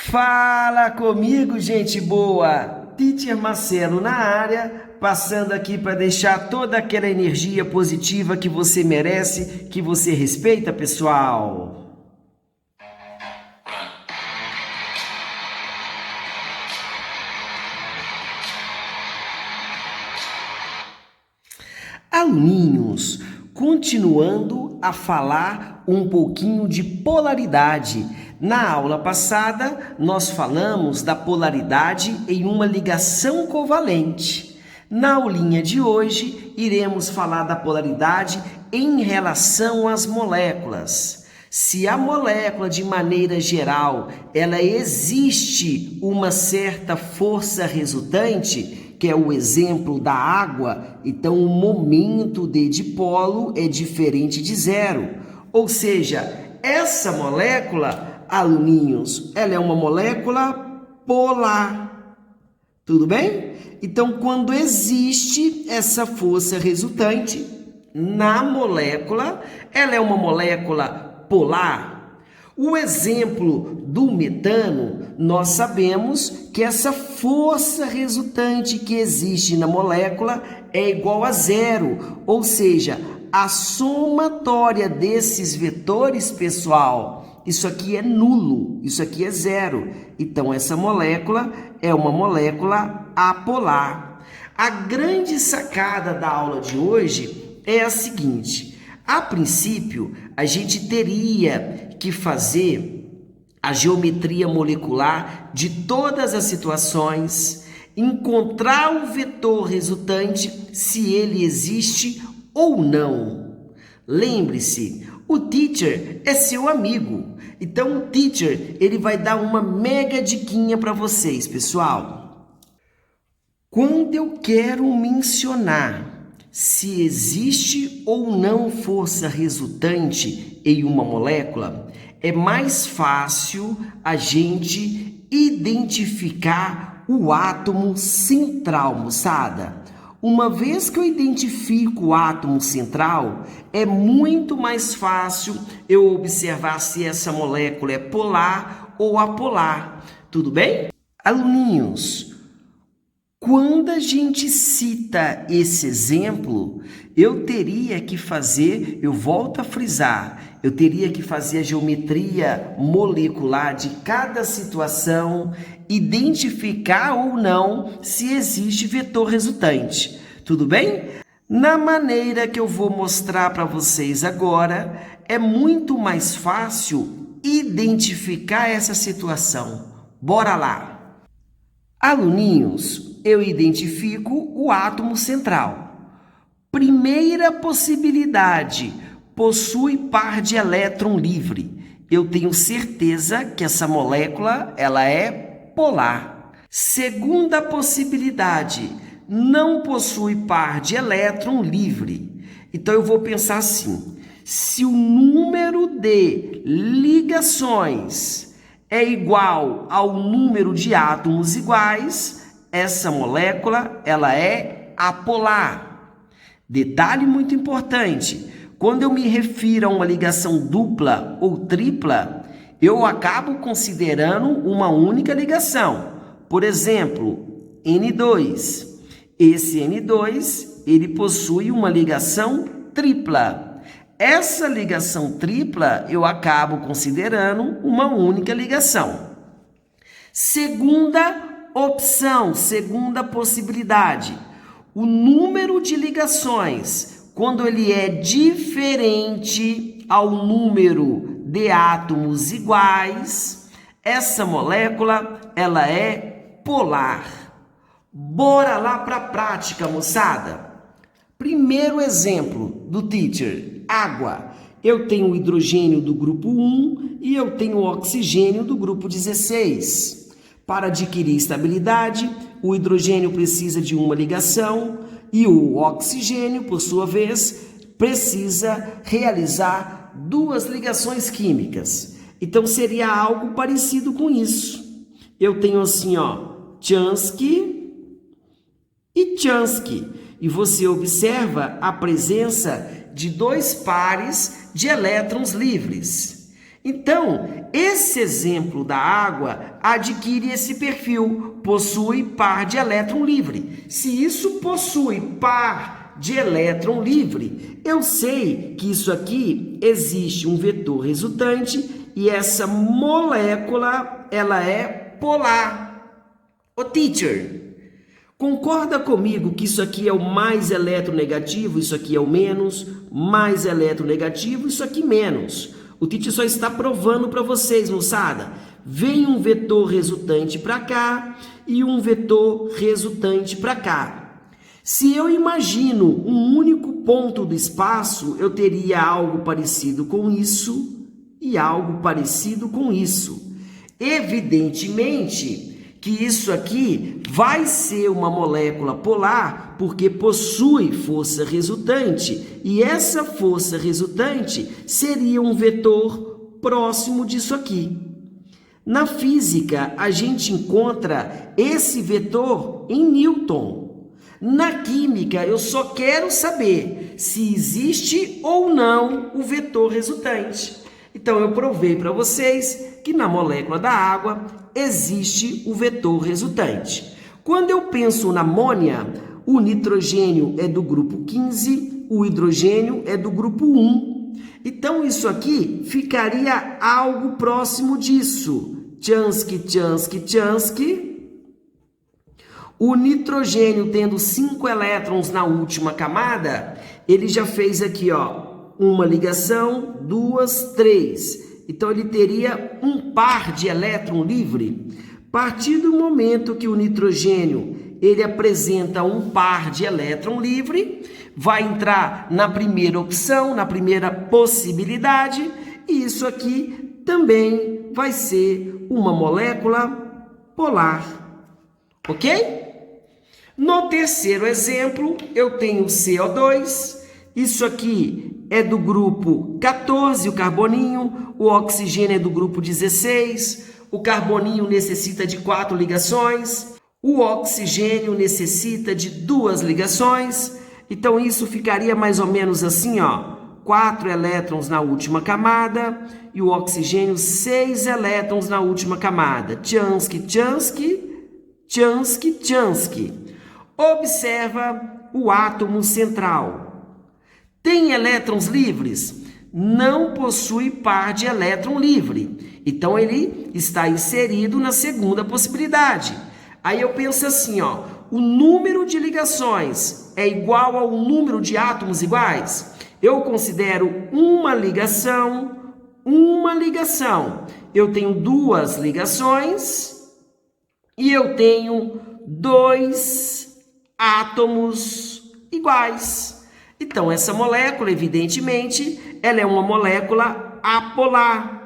Fala comigo, gente boa! Teacher Marcelo na área, passando aqui para deixar toda aquela energia positiva que você merece, que você respeita, pessoal. Aluninhos, continuando a falar um pouquinho de polaridade. Na aula passada, nós falamos da polaridade em uma ligação covalente. Na aulinha de hoje, iremos falar da polaridade em relação às moléculas. Se a molécula, de maneira geral, ela existe uma certa força resultante, que é o exemplo da água, então o momento de dipolo é diferente de zero. Ou seja, essa molécula, aluninhos, ela é uma molécula polar. Tudo bem? Então, quando existe essa força resultante na molécula, ela é uma molécula polar. O exemplo do metano, nós sabemos que essa força resultante que existe na molécula é igual a zero, ou seja, a somatória desses vetores, pessoal, isso aqui é nulo, isso aqui é zero. Então, essa molécula é uma molécula apolar. A grande sacada da aula de hoje é a seguinte: a princípio, a gente teria que fazer a geometria molecular de todas as situações, encontrar o vetor resultante, se ele existe ou não. Lembre-se, o teacher é seu amigo. Então, o teacher, ele vai dar uma mega diquinha para vocês, pessoal. Quando eu quero mencionar se existe ou não força resultante em uma molécula, é mais fácil a gente identificar o átomo central, moçada. Uma vez que eu identifico o átomo central, é muito mais fácil eu observar se essa molécula é polar ou apolar. Tudo bem? Aluninhos, quando a gente cita esse exemplo, eu teria que fazer, eu volto a frisar, eu teria que fazer a geometria molecular de cada situação, identificar ou não se existe vetor resultante. Tudo bem? Na maneira que eu vou mostrar para vocês agora, é muito mais fácil identificar essa situação. Bora lá! Aluninhos, eu identifico o átomo central. Primeira possibilidade, possui par de elétron livre. Eu tenho certeza que essa molécula ela é polar. Segunda possibilidade, não possui par de elétron livre. Então eu vou pensar assim: se o número de ligações é igual ao número de átomos iguais, essa molécula ela é apolar. Detalhe muito importante: quando eu me refiro a uma ligação dupla ou tripla, eu acabo considerando uma única ligação. Por exemplo, N2. Esse N2, ele possui uma ligação tripla. Essa ligação tripla eu acabo considerando uma única ligação. Segunda opção, segunda possibilidade, o número de ligações, quando ele é diferente ao número de átomos iguais, essa molécula ela é polar. Bora lá para a prática, moçada. Primeiro exemplo do teacher, água. Eu tenho o hidrogênio do grupo 1 e eu tenho o oxigênio do grupo 16. Para adquirir estabilidade, o hidrogênio precisa de uma ligação e o oxigênio, por sua vez, precisa realizar duas ligações químicas. Então, seria algo parecido com isso. Eu tenho assim, Chansky e Chansky. E você observa a presença de dois pares de elétrons livres. Então, esse exemplo da água adquire esse perfil, possui par de elétron livre. Se isso possui par de elétron livre, eu sei que isso aqui existe um vetor resultante e essa molécula, ela é polar. Ô teacher, concorda comigo que isso aqui é o mais eletronegativo, isso aqui é o menos, mais eletronegativo, isso aqui menos. O teacher só está provando para vocês, moçada. Vem um vetor resultante para cá e um vetor resultante para cá. Se eu imagino um único ponto do espaço, eu teria algo parecido com isso e algo parecido com isso. Evidentemente que isso aqui vai ser uma molécula polar porque possui força resultante e essa força resultante seria um vetor próximo disso aqui. Na física, a gente encontra esse vetor em Newton. Na química, eu só quero saber se existe ou não o vetor resultante. Então, eu provei para vocês que na molécula da água existe o vetor resultante. Quando eu penso na amônia, o nitrogênio é do grupo 15, o hidrogênio é do grupo 1. Então, isso aqui ficaria algo próximo disso. Tchansky, Tchansky, Tchansky. O nitrogênio tendo 5 elétrons na última camada, ele já fez aqui, ó, uma ligação, 2, 3. Então, ele teria um par de elétron livre. A partir do momento que o nitrogênio ele apresenta um par de elétron livre, vai entrar na primeira opção, na primeira possibilidade, e isso aqui também vai ser uma molécula polar. Ok? No terceiro exemplo, eu tenho CO2. Isso aqui é do grupo 14, o carboninho. O oxigênio é do grupo 16. O carboninho necessita de 4 ligações. O oxigênio necessita de 2 ligações. Então, isso ficaria mais ou menos assim, ó. 4 elétrons na última camada e o oxigênio 6 elétrons na última camada. Tchansky, Tchansky, Tchansky, Tchansky. Observa o átomo central. Tem elétrons livres? Não possui par de elétron livre. Então, ele está inserido na segunda possibilidade. Aí eu penso assim, ó, o número de ligações é igual ao número de átomos iguais? Eu considero uma ligação. Eu tenho 2 ligações e eu tenho 2 átomos iguais. Então, essa molécula, evidentemente, ela é uma molécula apolar.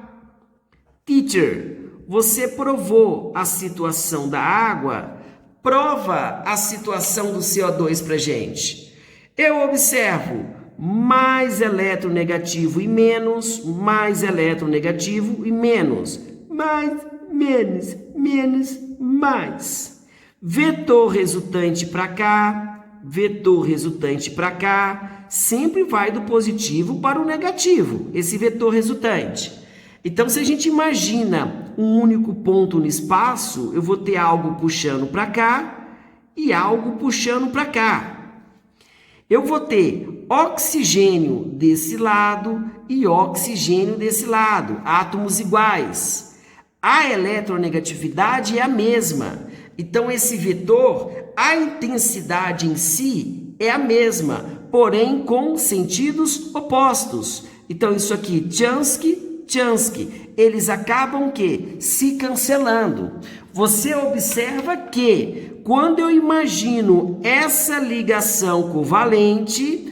Teacher, você provou a situação da água? Prova a situação do CO2 para gente. Eu observo mais eletronegativo e menos, mais eletronegativo e menos, mais, menos, menos, mais. Vetor resultante para cá, vetor resultante para cá, sempre vai do positivo para o negativo, esse vetor resultante. Então, se a gente imagina um único ponto no espaço, eu vou ter algo puxando para cá e algo puxando para cá. Eu vou ter oxigênio desse lado e oxigênio desse lado, átomos iguais. A eletronegatividade é a mesma. Então, esse vetor, a intensidade em si é a mesma, porém com sentidos opostos. Então, isso aqui, Tchansky, Tchansky, eles acabam que se cancelando. Você observa que quando eu imagino essa ligação covalente,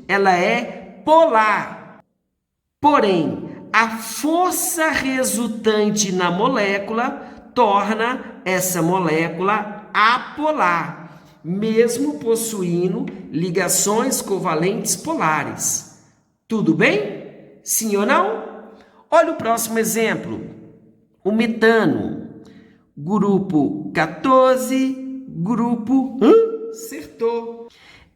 ela é polar. Porém, a força resultante na molécula torna essa molécula apolar, mesmo possuindo ligações covalentes polares. Tudo bem? Sim ou não? Olha o próximo exemplo. O metano. Grupo 14, grupo... Acertou.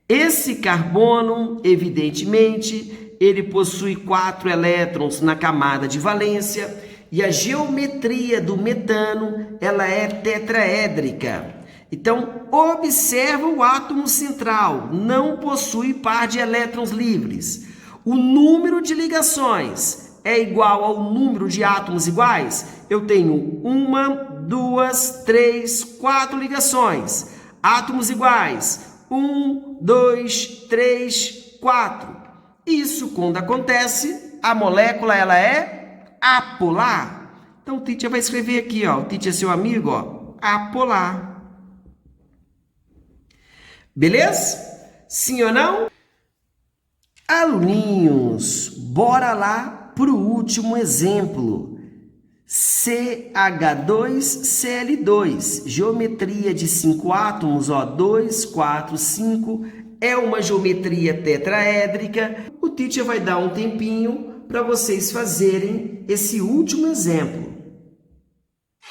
Esse carbono, evidentemente, ele possui 4 elétrons na camada de valência e a geometria do metano, ela é tetraédrica. Então, observa o átomo central, não possui par de elétrons livres. O número de ligações é igual ao número de átomos iguais? Eu tenho 1, 2, 3, 4 ligações. Átomos iguais, 1, 2, 3, 4. Isso, quando acontece, a molécula ela é apolar. Então, o teacher vai escrever aqui, ó, o teacher é seu amigo, ó, apolar. Beleza? Sim ou não? Aluninhos, bora lá para o último exemplo. CH2Cl2, geometria de 5 átomos, ó, 2, 4, 5, é uma geometria tetraédrica. O teacher vai dar um tempinho para vocês fazerem esse último exemplo. 5,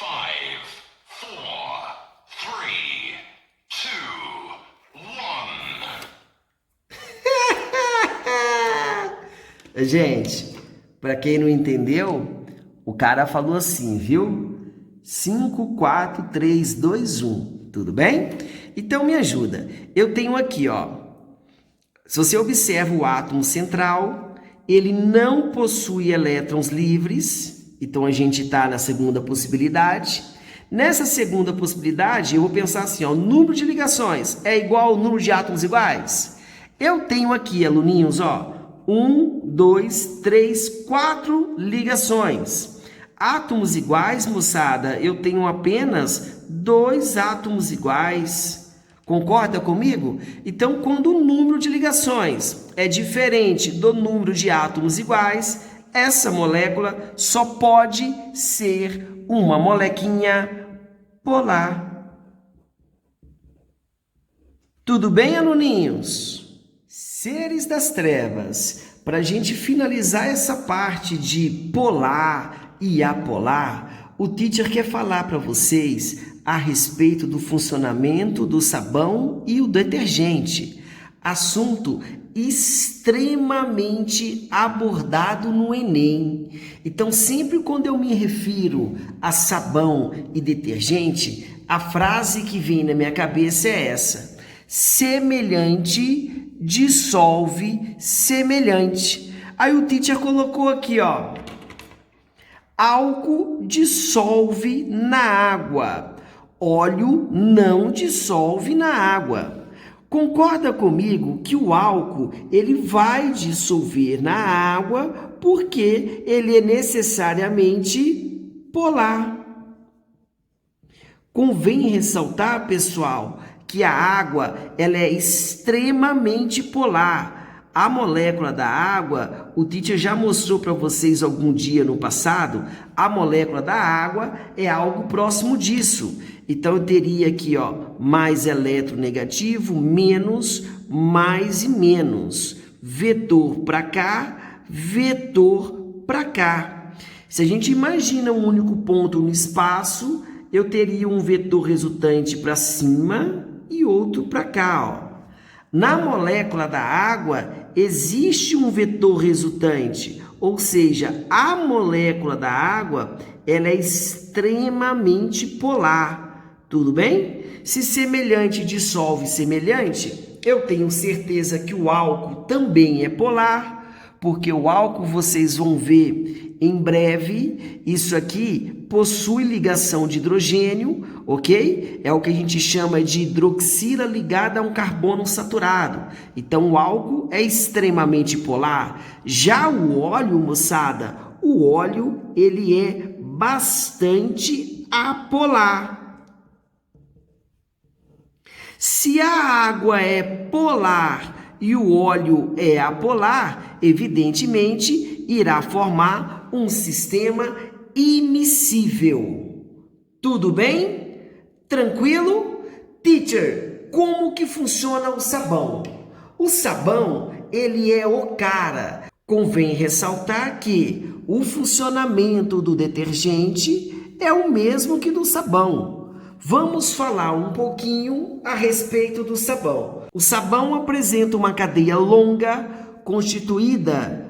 4, 3, 2, 1. Gente, para quem não entendeu, o cara falou assim, viu? 5, 4, 3, 2, 1. Tudo bem? Então, me ajuda. Eu tenho aqui, ó. Se você observa o átomo central, ele não possui elétrons livres. Então, a gente está na segunda possibilidade. Nessa segunda possibilidade, eu vou pensar assim, ó. O número de ligações é igual ao número de átomos iguais? Eu tenho aqui, aluninhos, ó. 1, 2, 3, 4 ligações. Átomos iguais, moçada, eu tenho apenas 2 átomos iguais. Concorda comigo? Então, quando o número de ligações é diferente do número de átomos iguais, essa molécula só pode ser uma molequinha polar. Tudo bem, aluninhos? Seres das trevas, para a gente finalizar essa parte de polar e apolar, o teacher quer falar para vocês a respeito do funcionamento do sabão e o detergente. Assunto extremamente abordado no Enem. Então, sempre quando eu me refiro a sabão e detergente, a frase que vem na minha cabeça é essa: semelhante dissolve semelhante. Aí o teacher colocou aqui, ó. Álcool dissolve na água. Óleo não dissolve na água. Concorda comigo que o álcool ele vai dissolver na água porque ele é necessariamente polar. Convém ressaltar, pessoal, que a água ela é extremamente polar. A molécula da água, o teacher já mostrou para vocês algum dia no passado, a molécula da água é algo próximo disso. Então, eu teria aqui, ó, mais eletronegativo, menos, mais e menos. Vetor para cá, vetor para cá. Se a gente imagina um único ponto no espaço, eu teria um vetor resultante para cima e outro para cá, ó. Na molécula da água, existe um vetor resultante, ou seja, a molécula da água ela é extremamente polar. Tudo bem? Se semelhante dissolve semelhante, eu tenho certeza que o álcool também é polar, porque o álcool vocês vão ver em breve, isso aqui possui ligação de hidrogênio, ok? É o que a gente chama de hidroxila ligada a um carbono saturado. Então, o álcool é extremamente polar. Já o óleo, moçada, o óleo, ele é bastante apolar. Se a água é polar e o óleo é apolar, evidentemente, irá formar um sistema immiscível. Tudo bem? Tranquilo? Teacher, como que funciona o sabão? O sabão, ele é o cara. Convém ressaltar que o funcionamento do detergente é o mesmo que do sabão. Vamos falar um pouquinho a respeito do sabão. O sabão apresenta uma cadeia longa, constituída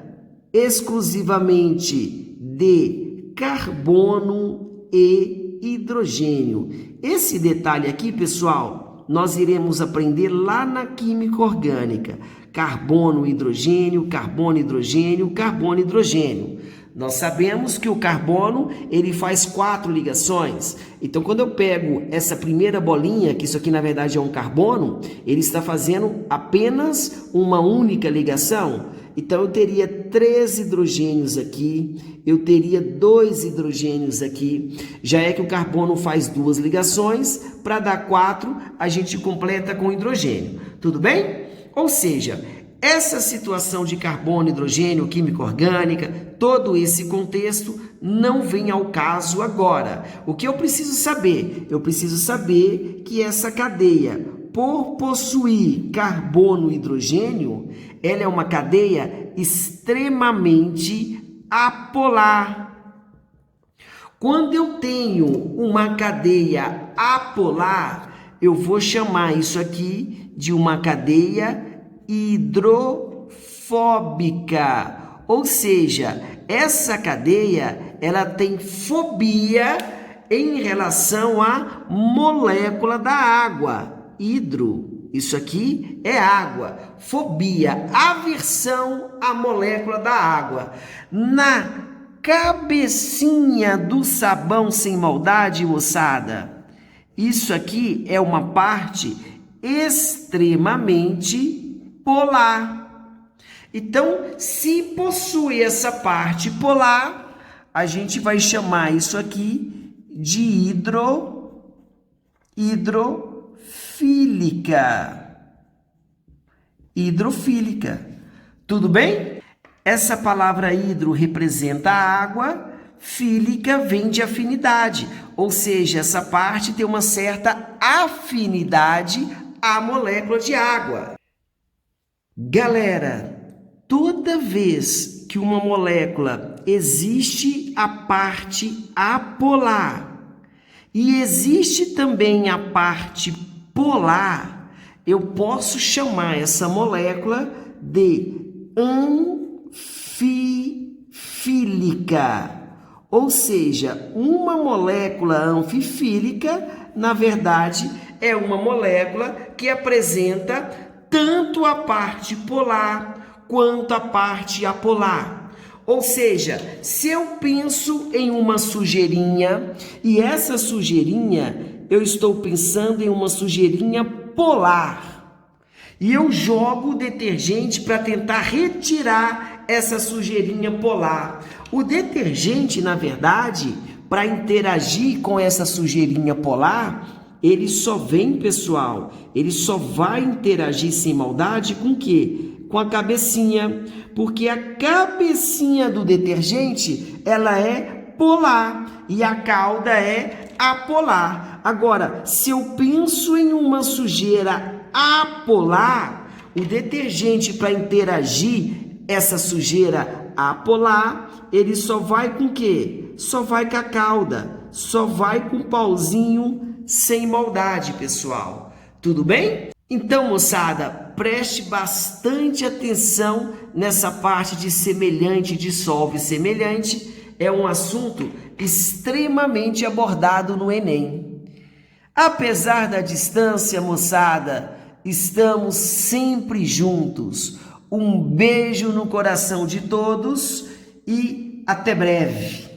exclusivamente de carbono e hidrogênio. Esse detalhe aqui, pessoal, nós iremos aprender lá na química orgânica. Carbono, hidrogênio, carbono, hidrogênio, carbono, hidrogênio. Nós sabemos que o carbono, ele faz 4 ligações. Então, quando eu pego essa primeira bolinha, que isso aqui na verdade é um carbono, ele está fazendo apenas uma única ligação. Então, eu teria 3 hidrogênios aqui, eu teria 2 hidrogênios aqui. Já é que o carbono faz 2 ligações, para dar 4, a gente completa com hidrogênio. Tudo bem? Ou seja, essa situação de carbono, hidrogênio, química orgânica, todo esse contexto não vem ao caso agora. O que eu preciso saber? Eu preciso saber que essa cadeia, por possuir carbono e hidrogênio, ela é uma cadeia extremamente apolar. Quando eu tenho uma cadeia apolar, eu vou chamar isso aqui de uma cadeia hidrofóbica, ou seja, essa cadeia ela tem fobia em relação à molécula da água. Hidro, isso aqui é água. Fobia, aversão à molécula da água. Na cabecinha do sabão sem maldade, moçada, isso aqui é uma parte extremamente polar. Então, se possui essa parte polar, a gente vai chamar isso aqui de hidrofílica. Hidrofílica. Tudo bem? Essa palavra hidro representa a água, fílica vem de afinidade, ou seja, essa parte tem uma certa afinidade à molécula de água. Galera, toda vez que uma molécula existe a parte apolar e existe também a parte polar, eu posso chamar essa molécula de anfifílica. Ou seja, uma molécula anfifílica, na verdade, é uma molécula que apresenta tanto a parte polar quanto a parte apolar. Ou seja, se eu penso em uma sujeirinha e essa sujeirinha, eu estou pensando em uma sujeirinha polar. E eu jogo o detergente para tentar retirar essa sujeirinha polar. O detergente, na verdade, para interagir com essa sujeirinha polar, ele só vem, pessoal, ele só vai interagir sem maldade com o quê? Com a cabecinha, porque a cabecinha do detergente, ela é polar e a cauda é apolar. Agora, se eu penso em uma sujeira apolar, o detergente para interagir essa sujeira apolar, ele só vai com o quê? Só vai com a cauda, só vai com o pauzinho sem maldade, pessoal. Tudo bem? Então, moçada, preste bastante atenção nessa parte de semelhante, dissolve semelhante. É um assunto extremamente abordado no Enem. Apesar da distância, moçada, estamos sempre juntos. Um beijo no coração de todos e até breve.